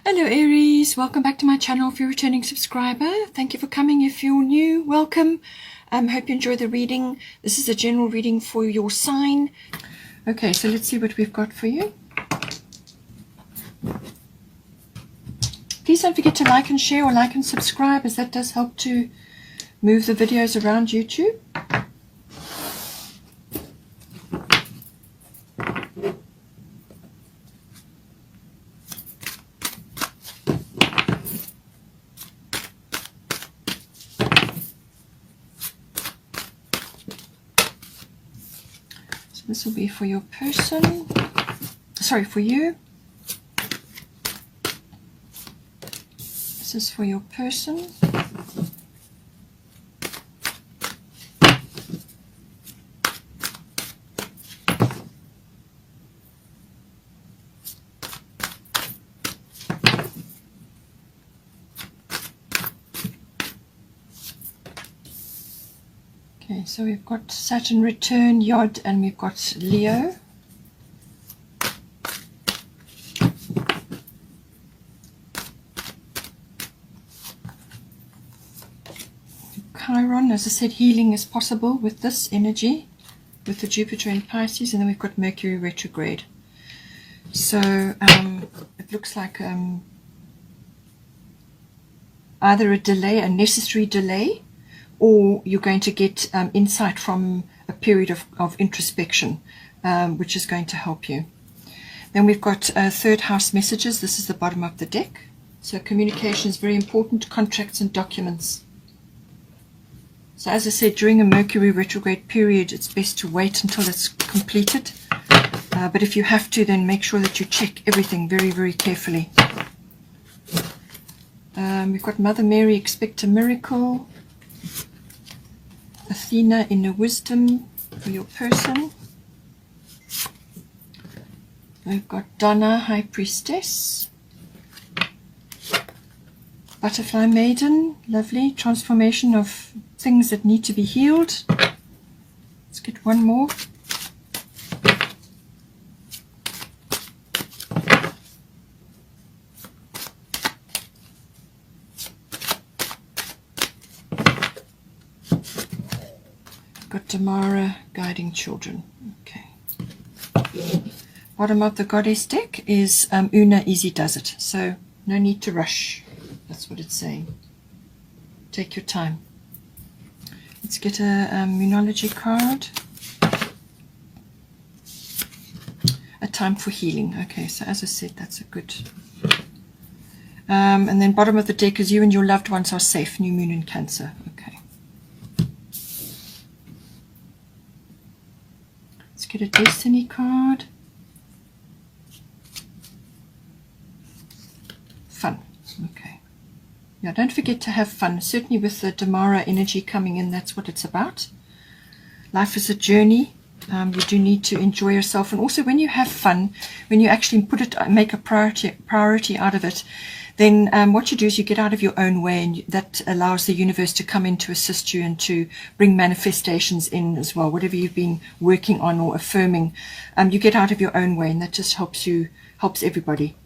Hello Aries, welcome back to my channel. If you're a returning subscriber, thank you for coming. If you're new, welcome. Hope you enjoy the reading. This is a general reading for your sign. Okay, so let's see what we've got for you. Please don't forget to like and share, or like and subscribe, as that does help to move the videos around YouTube. This will be for your person, sorry, for you. This is for your person. Okay, so we've got Saturn return, Yod, and we've got Leo. Chiron, as I said, healing is possible with this energy, with the Jupiter in Pisces, and then we've got Mercury retrograde. So it looks like either a delay, a necessary delay, or you're going to get insight from a period of introspection, which is going to help you. Then we've got third house messages. This is the bottom of the deck. So communication is very important, contracts and documents. So as I said, during a Mercury retrograde period, it's best to wait until it's completed. But if you have to, then make sure that you check everything very, very carefully. We've got Mother Mary, expect a miracle. Athena, inner wisdom for your person. We've got Donna, high priestess. Butterfly maiden, lovely, transformation of things that need to be healed. Let's get one more. Got Tamara, guiding children. Okay. Bottom of the goddess deck is Una, easy does it. So no need to rush. That's what it's saying. Take your time. Let's get a Moonology card. A time for healing. Okay, so as I said, that's a good. And then bottom of the deck is you and your loved ones are safe. New moon in Cancer. Okay. Let's get a destiny card. Fun. Okay. Yeah, don't forget to have fun. Certainly with the Damara energy coming in, that's what it's about. Life is a journey. You do need to enjoy yourself. And also when you have fun, when you actually make a priority out of it, then what you do is you get out of your own way, and that allows the universe to come in to assist you and to bring manifestations in as well. Whatever you've been working on or affirming, you get out of your own way, and that just helps everybody.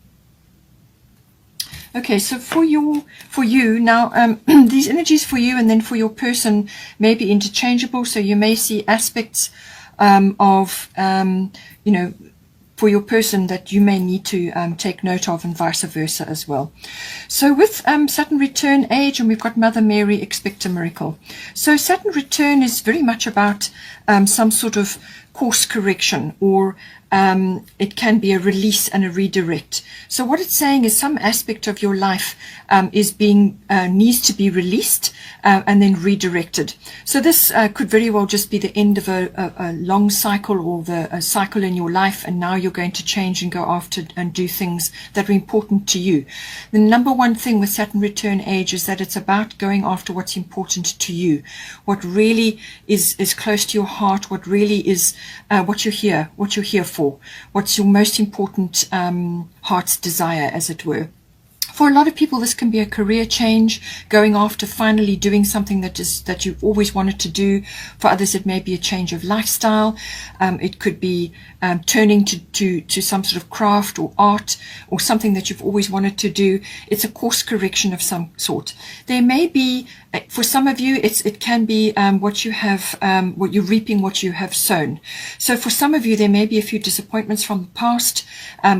Okay, so for you now, these energies for you and then for your person may be interchangeable. So you may see aspects of for your person that you may need to take note of, and vice versa as well. So with Saturn return age, and we've got Mother Mary, expect a miracle. So Saturn return is very much about some sort of course correction, or it can be a release and a redirect. So what it's saying is some aspect of your life needs to be released and then redirected. So this could very well just be the end of a long cycle, or a cycle in your life, and now you're going to change and go after and do things that are important to you. The number one thing with Saturn return age is that it's about going after what's important to you, what really is close to your heart, what really is what you're here for, what's your most important heart's desire, as it were. For a lot of people, this can be a career change, going after finally doing something that you've always wanted to do. For others, it may be a change of lifestyle. It could be turning to some sort of craft or art or something that you've always wanted to do. It's a course correction of some sort. There may be, for some of you, it can be what you're reaping, what you have sown. So for some of you, there may be a few disappointments from the past,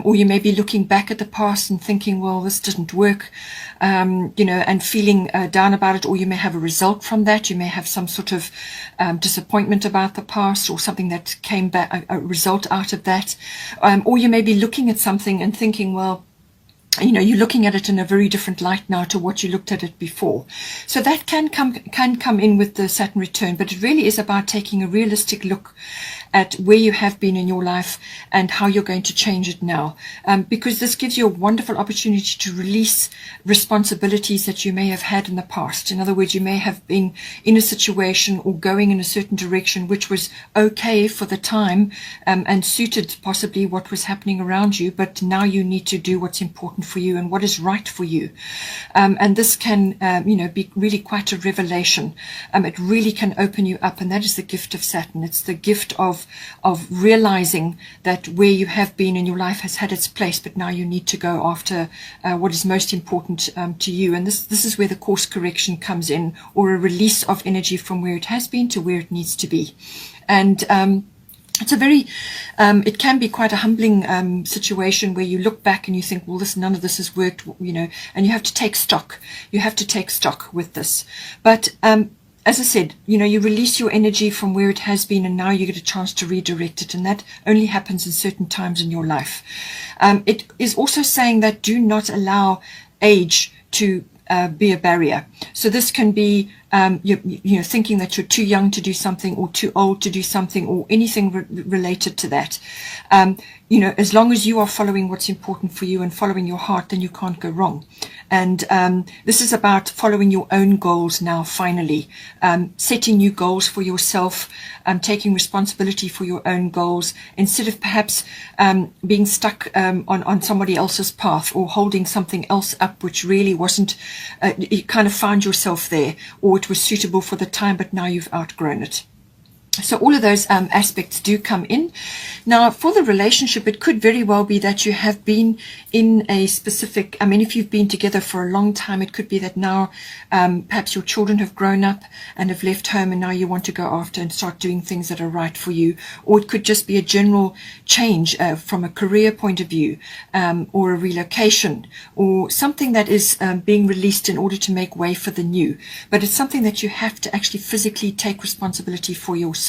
or you may be looking back at the past and thinking, well, this didn't work, and feeling down about it, or you may have a result from that. You may have some sort of disappointment about the past, or something that came back, a result out of that, or you may be looking at something and thinking, well, you're looking at it in a very different light now to what you looked at it before. So that can come in with the Saturn return, but it really is about taking a realistic look at where you have been in your life and how you're going to change it now, because this gives you a wonderful opportunity to release responsibilities that you may have had in the past. In other words, you may have been in a situation or going in a certain direction which was okay for the time, and suited possibly what was happening around you, but now you need to do what's important for you and what is right for you. And this can be really quite a revelation. It really can open you up, and that is the gift of Saturn. It's the gift of realizing that where you have been in your life has had its place, but now you need to go after what is most important to you. And this is where the course correction comes in, or a release of energy from where it has been to where it needs to be. And it's a very, it can be quite a humbling situation where you look back and you think, well, none of this has worked, and you have to take stock. You have to take stock with this. But as I said, you release your energy from where it has been, and now you get a chance to redirect it, and that only happens in certain times in your life. It is also saying that do not allow age to be a barrier. So this can be thinking that you're too young to do something, or too old to do something, or anything related to that. As long as you are following what's important for you and following your heart, then you can't go wrong. And this is about following your own goals now, finally. Setting new goals for yourself, taking responsibility for your own goals, instead of perhaps being stuck on somebody else's path, or holding something else up which really wasn't, you kind of found yourself there, or it was suitable for the time, but now you've outgrown it. So all of those aspects do come in. Now, for the relationship, it could very well be that you have been in a specific, if you've been together for a long time, it could be that now perhaps your children have grown up and have left home, and now you want to go after and start doing things that are right for you. Or it could just be a general change from a career point of view, or a relocation, or something that is being released in order to make way for the new. But it's something that you have to actually physically take responsibility for yourself.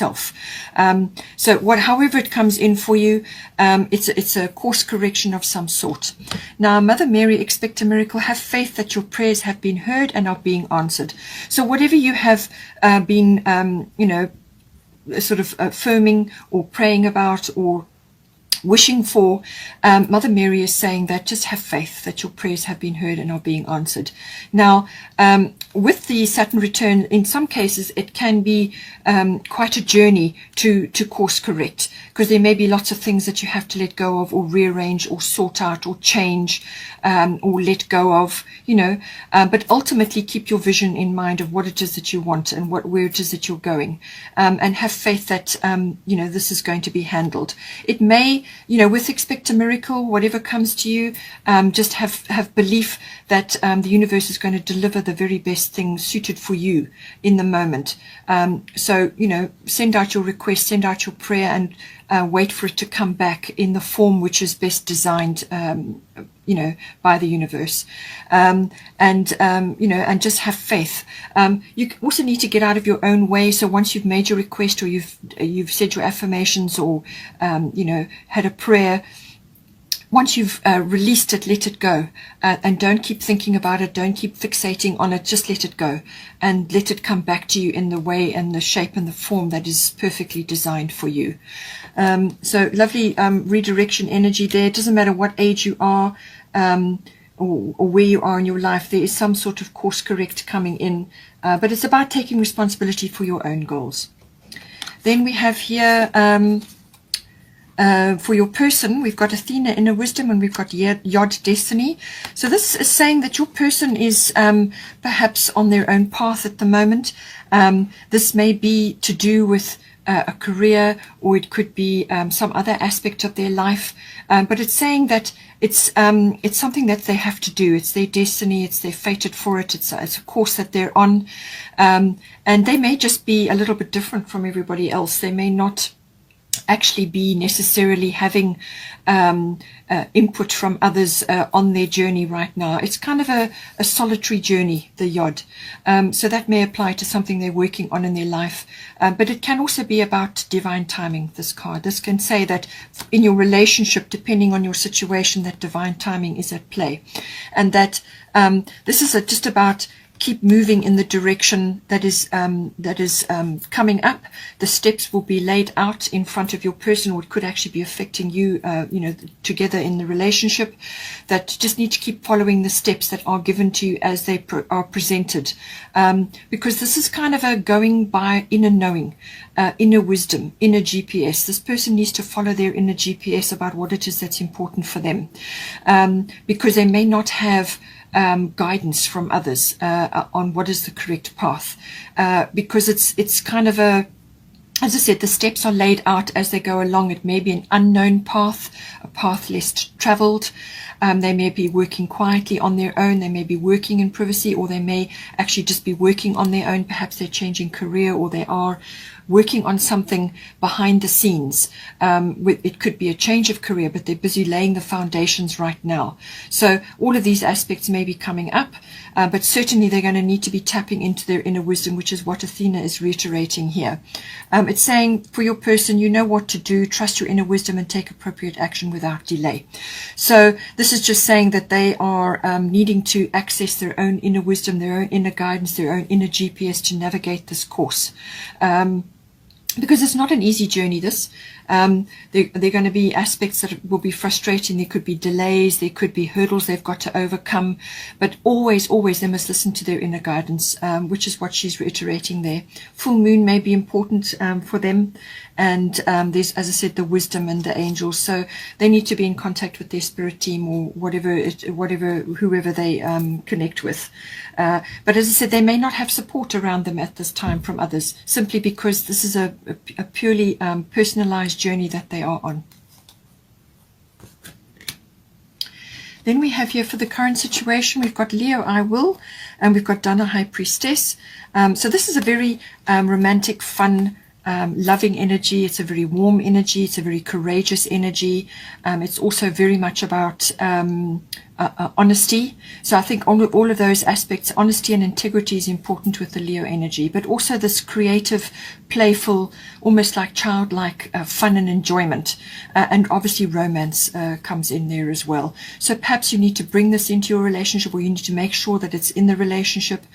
So however it comes in for you, it's a course correction of some sort. Now, Mother Mary, expect a miracle. Have faith that your prayers have been heard and are being answered. So whatever you have been, sort of affirming or praying about or wishing for, Mother Mary is saying that just have faith that your prayers have been heard and are being answered. Now, with the Saturn return, in some cases it can be quite a journey to course correct, because there may be lots of things that you have to let go of, or rearrange, or sort out, or change, or let go of, but ultimately keep your vision in mind of what it is that you want and where it is that you're going, and have faith that this is going to be handled. It may, with expect a miracle, whatever comes to you, just have belief that the universe is going to deliver the very best thing suited for you in the moment. So send out your request, send out your prayer, and wait for it to come back in the form which is best designed, by the universe, and just have faith. You also need to get out of your own way. So once you've made your request, or you've said your affirmations, or had a prayer, once you've released it, let it go, and don't keep thinking about it, don't keep fixating on it, just let it go, and let it come back to you in the way and the shape and the form that is perfectly designed for you. So lovely redirection energy there. It doesn't matter what age you are, or where you are in your life, there is some sort of course correct coming in, but it's about taking responsibility for your own goals. Then we have here For your person, we've got Athena, inner wisdom, and we've got Yod, destiny. So this is saying that your person is perhaps on their own path at the moment. This may be to do with a career, or it could be some other aspect of their life. But it's saying that it's something that they have to do. It's their destiny. They're fated for it. It's a course that they're on. And they may just be a little bit different from everybody else. They may not actually be necessarily having input from others on their journey right now. It's kind of a solitary journey, the Yod. So that may apply to something they're working on in their life. But it can also be about divine timing, this card. This can say that in your relationship, depending on your situation, that divine timing is at play. And that this is just about keep moving in the direction that is coming up. The steps will be laid out in front of your person, or it could actually be affecting you, together in the relationship. That you just need to keep following the steps that are given to you as they are presented, because this is kind of a going by inner knowing, inner wisdom, inner GPS. This person needs to follow their inner GPS about what it is that's important for them, because they may not have guidance from others on what is the correct path, because it's kind of as I said, the steps are laid out as they go along. It may be an unknown path, a path less traveled. They may be working quietly on their own. They may be working in privacy, or they may actually just be working on their own. Perhaps they're changing career, or they are working on something behind the scenes. It could be a change of career, but they're busy laying the foundations right now. So all of these aspects may be coming up, but certainly they're going to need to be tapping into their inner wisdom, which is what Athena is reiterating here. It's saying for your person, you know what to do, trust your inner wisdom and take appropriate action without delay. So this is just saying that they are needing to access their own inner wisdom, their own inner guidance, their own inner GPS to navigate this course. Because it's not an easy journey, this. There are going to be aspects that will be frustrating. There could be delays. There could be hurdles they've got to overcome. But always they must listen to their inner guidance, which is what she's reiterating there. Full moon may be important for them. And there's, as I said, the wisdom and the angels. So they need to be in contact with their spirit team, or whoever they connect with. But as I said, they may not have support around them at this time from others, simply because this is a purely personalized journey that they are on. Then we have here for the current situation, we've got Leo, I will, and we've got Dana, High Priestess. So this is a very romantic, fun, loving energy. It's a very warm energy. It's a very courageous energy. It's also very much about honesty. So I think all of those aspects, honesty and integrity, is important with the Leo energy, but also this creative, playful, almost like childlike fun and enjoyment, and obviously romance comes in there as well. So perhaps you need to bring this into your relationship, or you need to make sure that it's in the relationship,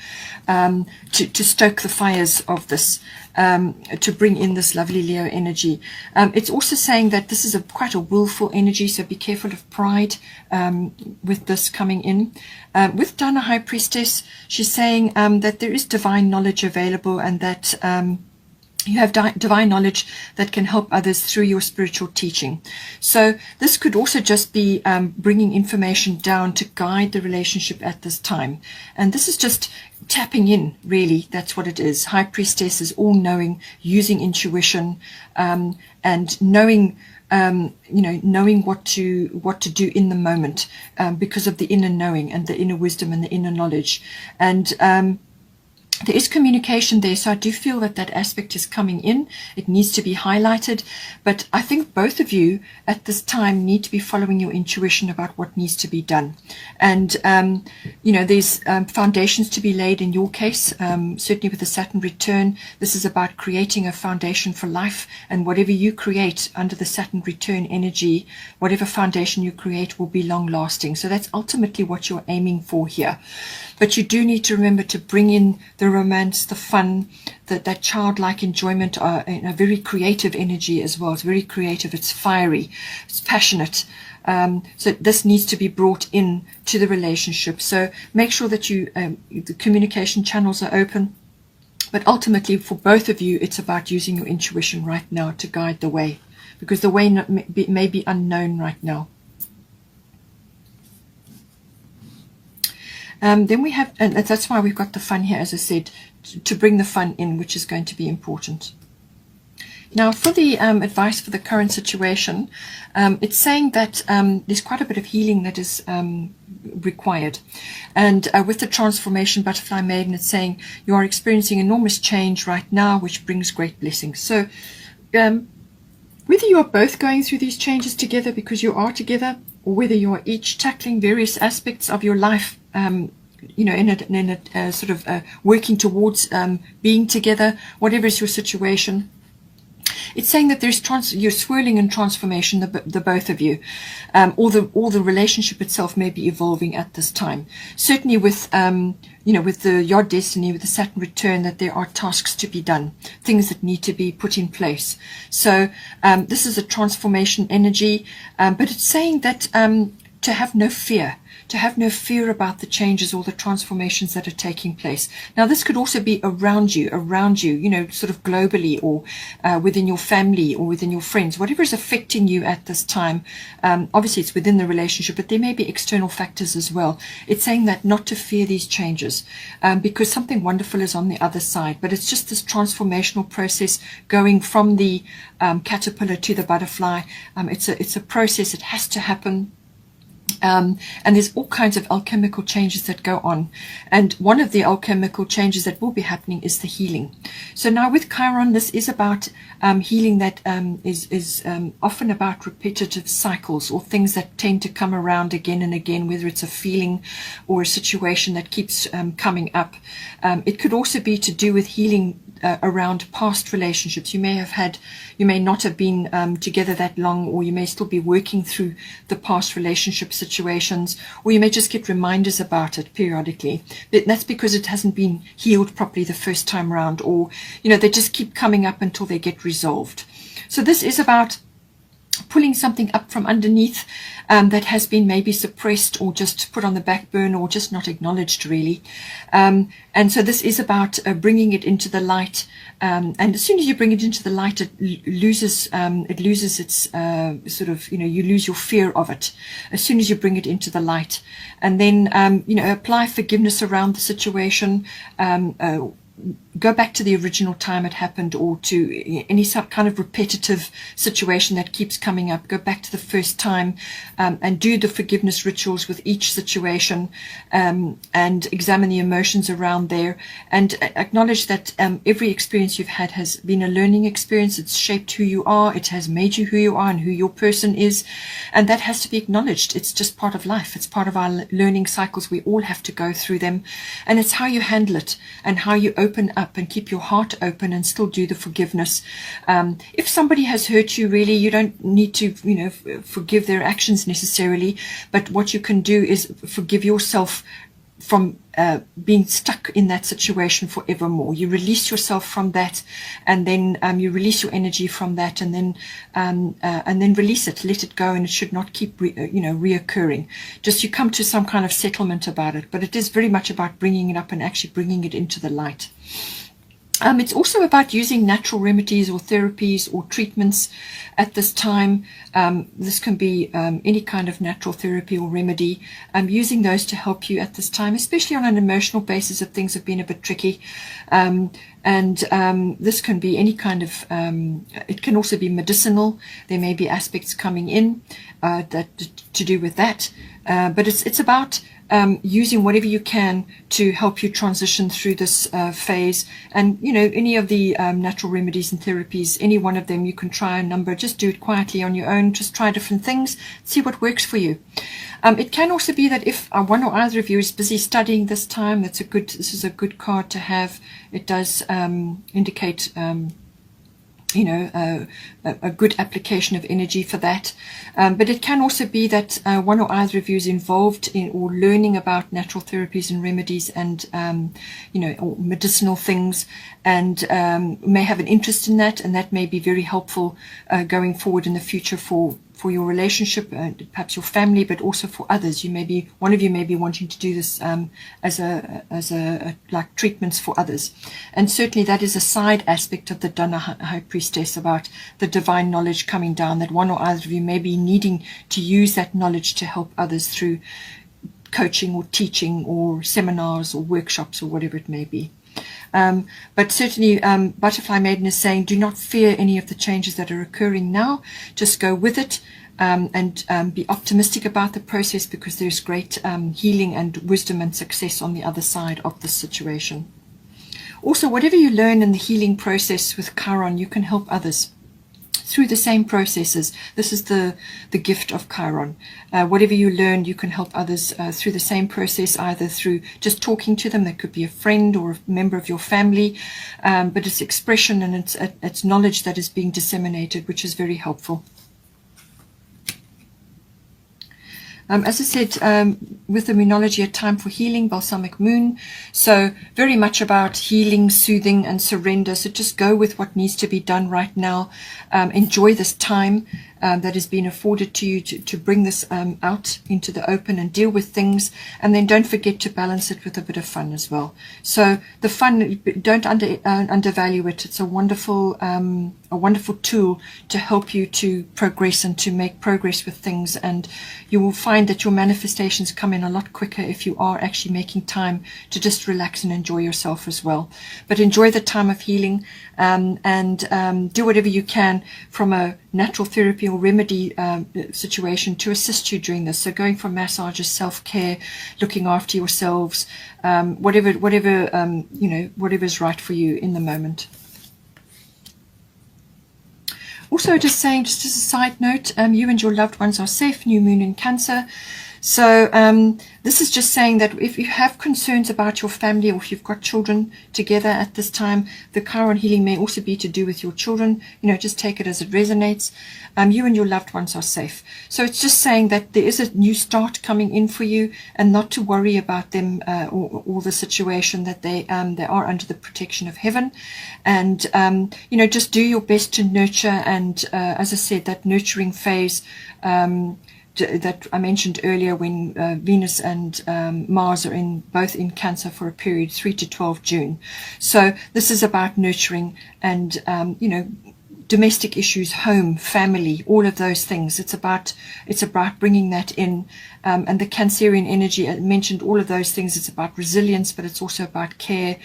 to stoke the fires of this, to bring in this lovely Leo energy. It's also saying that this is quite a willful energy, so be careful of pride with this coming in. With Dana, High Priestess, she's saying that there is divine knowledge available, and that you have divine knowledge that can help others through your spiritual teaching. So this could also just be bringing information down to guide the relationship at this time. And this is just tapping in, really. That's what it is. High Priestess is all-knowing, using intuition, and knowing knowing what to do in the moment, because of the inner knowing and the inner wisdom and the inner knowledge. And there is communication there, so I do feel that that aspect is coming in. It needs to be highlighted, but I think both of you at this time need to be following your intuition about what needs to be done. And there's foundations to be laid in your case. Certainly with the Saturn return, this is about creating a foundation for life, and whatever you create under the Saturn return energy, whatever foundation you create will be long lasting. So that's ultimately what you're aiming for here. But you do need to remember to bring in the romance, the fun, that childlike enjoyment, a very creative energy as well. It's very creative, it's fiery, it's passionate. So this needs to be brought in to the relationship. So make sure that the communication channels are open. But ultimately, for both of you, it's about using your intuition right now to guide the way, because the way may be unknown right now. Then we have, and that's why we've got the fun here, as I said, to bring the fun in, which is going to be important. Now, for the advice for the current situation, it's saying that there's quite a bit of healing that is required. And with the transformation butterfly maiden, it's saying you are experiencing enormous change right now, which brings great blessings. So whether you are both going through these changes together because you are together, or whether you are each tackling various aspects of your life, you know, in a sort of working towards being together, whatever is your situation, it's saying that you're swirling in transformation, the both of you, or the relationship itself may be evolving at this time. Certainly with you know, with your destiny, with the Saturn return, that there are tasks to be done, things that need to be put in place. So this is a transformation energy, but it's saying that to have no fear. To have no fear about the changes or the transformations that are taking place. Now, this could also be around you, you know, sort of globally, or within your family or within your friends, whatever is affecting you at this time. Obviously, it's within the relationship, but there may be external factors as well. It's saying that not to fear these changes because something wonderful is on the other side. But it's just this transformational process going from the caterpillar to the butterfly. It's a process. It has to happen. And there's all kinds of alchemical changes that go on. And one of the alchemical changes that will be happening is the healing. So now with Chiron, this is about healing that is often about repetitive cycles or things that tend to come around again and again, whether it's a feeling or a situation that keeps coming up. It could also be to do with healing around past relationships. You may not have been together that long, or you may still be working through the past relationship situations, or you may just get reminders about it periodically. But that's because it hasn't been healed properly the first time around, or you know, they just keep coming up until they get resolved. So this is about pulling something up from underneath that has been maybe suppressed or just put on the back burner or just not acknowledged really. And so this is about bringing it into the light. And as soon as you bring it into the light, it loses its sort of, you know, you lose your fear of it as soon as you bring it into the light. And then, you know, apply forgiveness around the situation. Go back to the original time it happened, or to any kind of repetitive situation that keeps coming up. Go back to the first time and do the forgiveness rituals with each situation, and examine the emotions around there, and acknowledge that every experience you've had has been a learning experience. It's shaped who you are. It has made you who you are and who your person is, and that has to be acknowledged. It's just part of life. It's part of our learning cycles. We all have to go through them, and it's how you handle it and how you open up and keep your heart open and still do the forgiveness. If somebody has hurt you, really, you don't need to, you know, forgive their actions necessarily, but what you can do is forgive yourself from being stuck in that situation forevermore. You release yourself from that, and then you release your energy from that, and then release it, let it go, and it should not keep reoccurring. Just you come to some kind of settlement about it, but it is very much about bringing it up and actually bringing it into the light. It's also about using natural remedies or therapies or treatments at this time. This can be any kind of natural therapy or remedy. Using those to help you at this time, especially on an emotional basis if things have been a bit tricky. This can be any kind of, it can also be medicinal. There may be aspects coming in that to do with that. But it's about using whatever you can to help you transition through this phase. And, you know, any of the natural remedies and therapies, any one of them, you can try a number. Just do it quietly on your own. Just try different things. See what works for you. It can also be that if one or either of you is busy studying this time, this is a good card to have. It does indicate a good application of energy for that. But it can also be that one or either of you is involved in or learning about natural therapies and remedies and, or medicinal things, and may have an interest in that, and that may be very helpful going forward in the future for for your relationship, perhaps your family, but also for others. One of you may be wanting to do this as a like treatments for others, and certainly that is a side aspect of the Donna High Priestess, about the divine knowledge coming down, that one or other of you may be needing to use that knowledge to help others through coaching or teaching or seminars or workshops or whatever it may be. But certainly Butterfly Maiden is saying, do not fear any of the changes that are occurring now. Just go with it, and be optimistic about the process, because there's great healing and wisdom and success on the other side of this situation. Also, whatever you learn in the healing process with Chiron, you can help others through the same processes. This is the gift of Chiron. Whatever you learn, you can help others through the same process, either through just talking to them. That could be a friend or a member of your family, but it's expression and it's knowledge that is being disseminated, which is very helpful. As I said, with the Moonology, a time for healing, balsamic moon. So very much about healing, soothing, and surrender. So just go with what needs to be done right now. Enjoy this time that has been afforded to you to bring this out into the open and deal with things. And then don't forget to balance it with a bit of fun as well. So the fun, don't undervalue it. It's a wonderful tool to help you to progress and to make progress with things. And you will find that your manifestations come in a lot quicker if you are actually making time to just relax and enjoy yourself as well. But enjoy the time of healing, and do whatever you can from a natural therapy or remedy situation to assist you during this. So going for massages, self-care, looking after yourselves, whatever is right for you in the moment. Also, just saying, just as a side note, you and your loved ones are safe. New moon in Cancer. So this is just saying that if you have concerns about your family, or if you've got children together at this time, the Chiron healing may also be to do with your children. Just take it as it resonates. You and your loved ones are safe. So it's just saying that there is a new start coming in for you, and not to worry about them or the situation, that they are under the protection of heaven. And just do your best to nurture. And as I said, that nurturing phase that I mentioned earlier, when Venus and Mars are both in Cancer for a period 3 to 12 June. So this is about nurturing and domestic issues, home, family, all of those things. It's about bringing that in, and the Cancerian energy, I mentioned all of those things. It's about resilience, but it's also about care,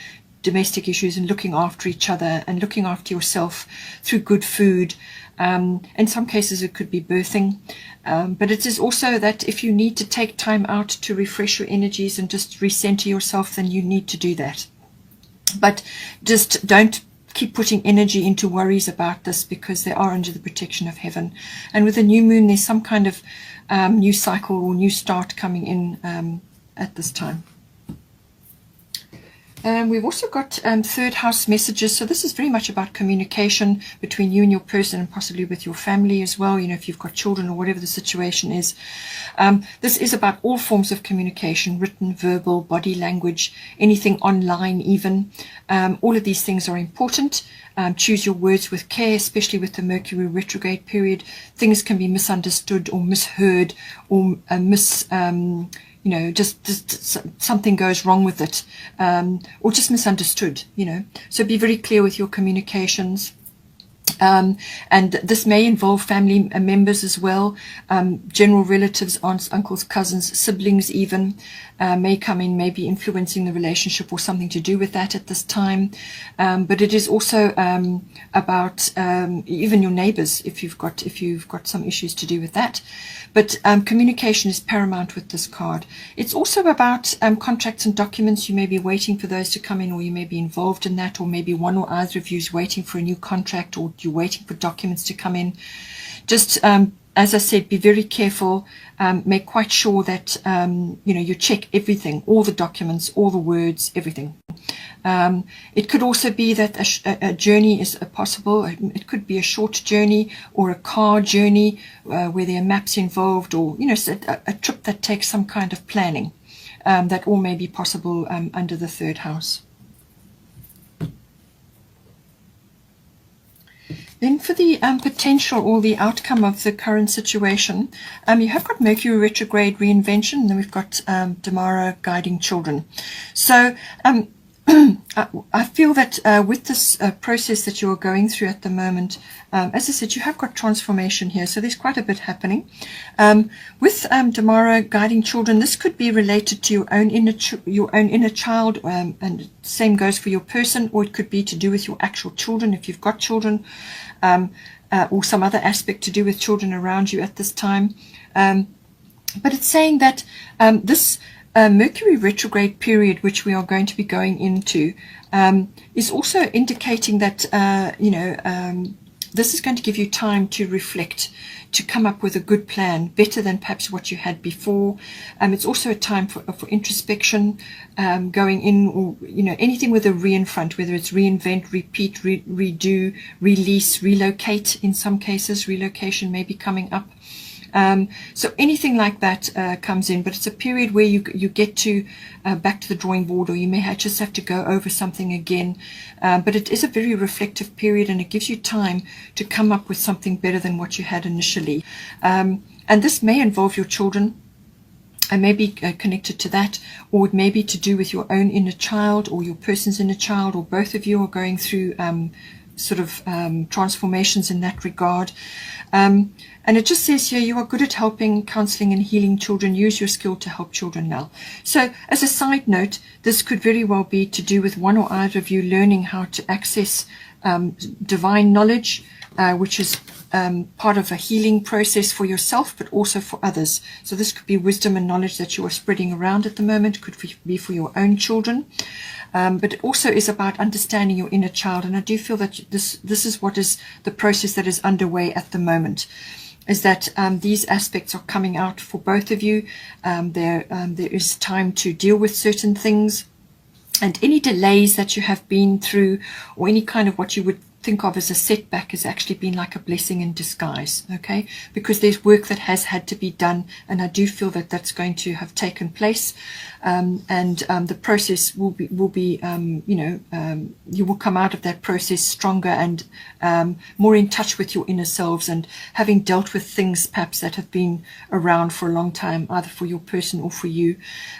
domestic issues, and looking after each other and looking after yourself through good food. In some cases it could be birthing, but it is also that if you need to take time out to refresh your energies and just recenter yourself, then you need to do that. But just don't keep putting energy into worries about this, because they are under the protection of heaven. And with a new moon, there's some kind of new cycle or new start coming in at this time. We've also got third house messages. So this is very much about communication between you and your person, and possibly with your family as well, if you've got children or whatever the situation is. This is about all forms of communication, written, verbal, body language, anything online even. All of these things are important. Choose your words with care, especially with the Mercury retrograde period. Things can be misunderstood or misheard, or just something goes wrong with it, or just misunderstood, So be very clear with your communications. And this may involve family members as well, general relatives, aunts, uncles, cousins, siblings even, may come in, may be influencing the relationship or something to do with that at this time. But it is also about even your neighbors, if you've got some issues to do with that. But communication is paramount with this card. It's also about contracts and documents. You may be waiting for those to come in, or you may be involved in that, or maybe one or other of you is waiting for a new contract, or you're waiting for documents to come in. Just as I said, be very careful. Make quite sure that you check everything, all the documents, all the words, everything. It could also be that a journey is possible. It could be a short journey or a car journey where there are maps involved, or a trip that takes some kind of planning. That all may be possible under the third house. Then for the potential or the outcome of the current situation, you have got Mercury retrograde reinvention, and then we've got Damara guiding children. So I feel that with this process that you're going through at the moment, as I said, you have got transformation here, so there's quite a bit happening. With Damara guiding children, this could be related to your own inner child, and same goes for your person, or it could be to do with your actual children if you've got children, or some other aspect to do with children around you at this time. But it's saying that this Mercury retrograde period, which we are going to be going into, is also indicating that this is going to give you time to reflect, to come up with a good plan, better than perhaps what you had before. It's also a time for introspection, going in, or anything with a re in front, whether it's reinvent, repeat, redo, release, relocate. In some cases, relocation may be coming up. So anything like that comes in, but it's a period where you get to back to the drawing board, or you may just have to go over something again. But it is a very reflective period, and it gives you time to come up with something better than what you had initially. And this may involve your children, and may be connected to that, or it may be to do with your own inner child or your person's inner child, or both of you are going through transformations in that regard. And it just says here, you are good at helping, counseling and healing children. Use your skill to help children now. So as a side note, this could very well be to do with one or either of you learning how to access divine knowledge, which is part of a healing process for yourself, but also for others. So this could be wisdom and knowledge that you are spreading around at the moment. Could be for your own children. But it also is about understanding your inner child. And I do feel that this is what is the process that is underway at the moment, is that these aspects are coming out for both of you. There is time to deal with certain things, and any delays that you have been through, or any kind of what you would think of as a setback, has actually been like a blessing in disguise, okay? Because there's work that has had to be done, and I do feel that that's going to have taken place, and the process will be you will come out of that process stronger and more in touch with your inner selves, and having dealt with things perhaps that have been around for a long time, either for your person or for you,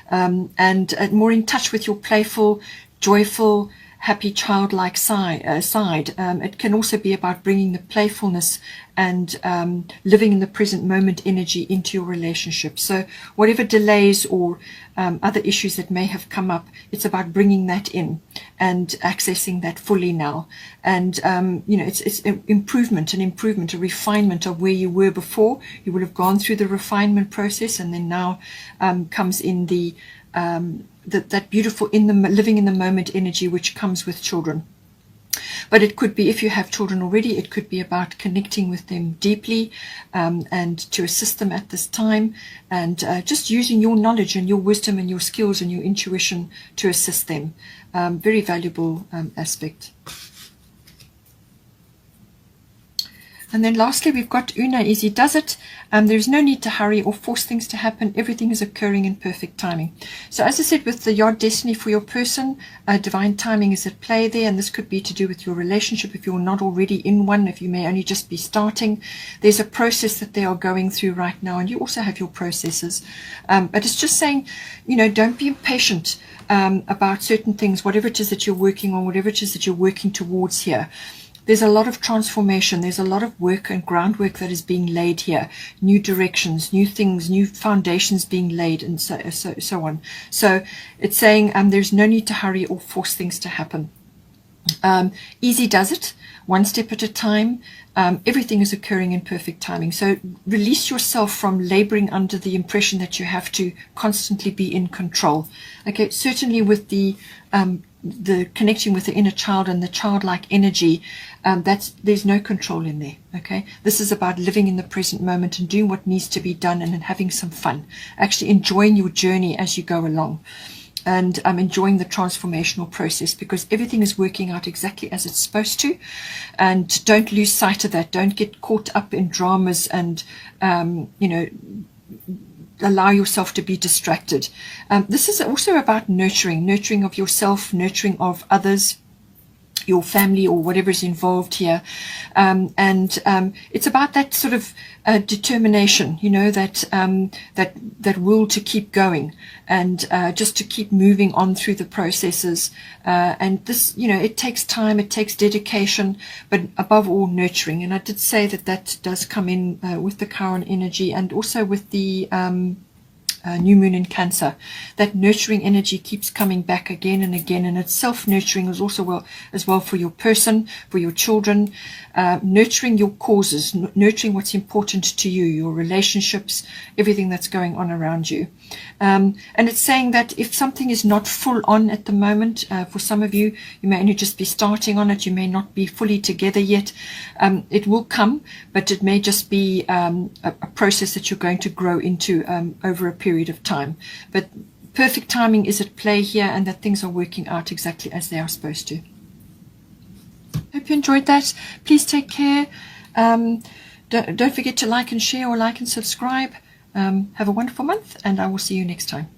and more in touch with your playful, joyful, happy, childlike side. It can also be about bringing the playfulness and living in the present moment energy into your relationship. So whatever delays or other issues that may have come up, it's about bringing that in and accessing that fully now. And it's an improvement, a refinement of where you were before. You would have gone through the refinement process, and then now comes in the that beautiful living in the moment energy which comes with children. But it could be, if you have children already, it could be about connecting with them deeply, and to assist them at this time, and just using your knowledge and your wisdom and your skills and your intuition to assist them. Very valuable aspect. And then lastly, we've got Una, easy does it. There's no need to hurry or force things to happen. Everything is occurring in perfect timing. So as I said, with the yard destiny for your person, divine timing is at play there, and this could be to do with your relationship if you're not already in one, if you may only just be starting. There's a process that they are going through right now, and you also have your processes. But it's just saying, don't be impatient about certain things, whatever it is that you're working on, whatever it is that you're working towards here. There's a lot of transformation. There's a lot of work and groundwork that is being laid here. New directions, new things, new foundations being laid, and so on. So it's saying there's no need to hurry or force things to happen. Easy does it, one step at a time. Everything is occurring in perfect timing. So release yourself from laboring under the impression that you have to constantly be in control. Okay, certainly with the connection with the inner child and the childlike energy, there's no control in there. Okay, this is about living in the present moment and doing what needs to be done, and having some fun, actually enjoying your journey as you go along, and enjoying the transformational process, because everything is working out exactly as it's supposed to. And don't lose sight of that. Don't get caught up in dramas and allow yourself to be distracted. This is also about nurturing of yourself, nurturing of others. your family or whatever is involved here, and it's about that sort of determination, you know, that will to keep going, and just to keep moving on through the processes, and this, you know, it takes time, it takes dedication, but above all nurturing. And I did say that does come in with the Chiron energy, and also with the new moon in Cancer. That nurturing energy keeps coming back again and again, and it's self-nurturing as well for your person, for your children, nurturing your causes, nurturing what's important to you, your relationships, everything that's going on around you. And it's saying that if something is not full on at the moment, for some of you, you may only just be starting on it, you may not be fully together yet, it will come, but it may just be a process that you're going to grow into over a period of time. But perfect timing is at play here, and that things are working out exactly as they are supposed to. Hope you enjoyed that. Please take care. Don't forget to like and share, or like and subscribe. Have a wonderful month, and I will see you next time.